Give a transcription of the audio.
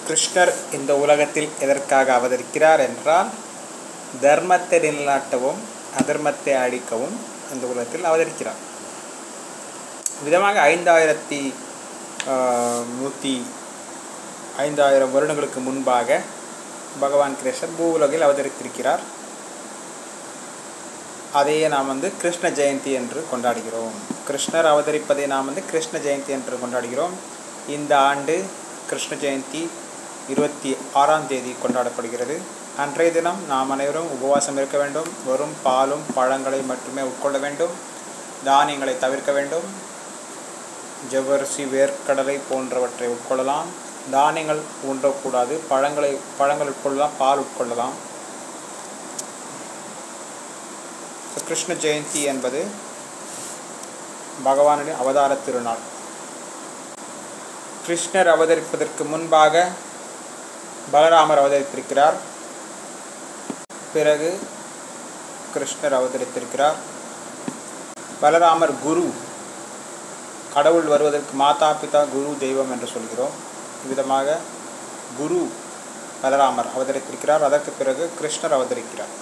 கிருஷ்ணர் இந்த உலகத்தில் எதற்காக அவதரிக்கிறார் என்றால் தர்மத்தை நிலைநாட்டவும் அதர்மத்தை அழிக்கவும் இந்த உலகத்தில் அவதரிக்கிறார். விதமாக 5000 வருடங்களுக்கு முன்பாக பகவான் கிருஷ்ணர் பூவுலகில் அவதரித்திருக்கிறார். அதையே நாம் கிருஷ்ண ஜெயந்தி என்று கொண்டாடுகிறோம். கிருஷ்ணர் அவதரிப்பதை நாம் கிருஷ்ண ஜெயந்தி என்று கொண்டாடுகிறோம். இந்த ஆண்டு கிருஷ்ண ஜெயந்தி 26ஆம் தேதி கொண்டாடப்படுகிறது. அன்றைய தினம் நாம் அனைவரும் உபவாசம் இருக்க வேண்டும். வெறும் பாலும் பழங்களை மட்டுமே உட்கொள்ள வேண்டும். தானியங்களை தவிர்க்க வேண்டும். ஜவ்வரிசி வேர்க்கடலை போன்றவற்றை உட்கொள்ளலாம். தானியங்கள் உண்ணக்கூடாது. பழங்கள் உட்கொள்ளலாம். பால் உட்கொள்ளலாம். கிருஷ்ண ஜெயந்தி என்பது பகவானுடைய அவதார திருநாள். கிருஷ்ணர் அவதரிப்பதற்கு முன்பாக பலராமர் அவதரித்திருக்கிறார். பிறகு கிருஷ்ணர் அவதரித்திருக்கிறார். பலராமர் குரு, கடவுள் வருவதற்கு மாதா பிதா குரு தெய்வம் என்று சொல்கிறோம். விதமாக குரு பலராமர் அவதரித்திருக்கிறார். அதற்கு பிறகு கிருஷ்ணர் அவதரிக்கிறார்.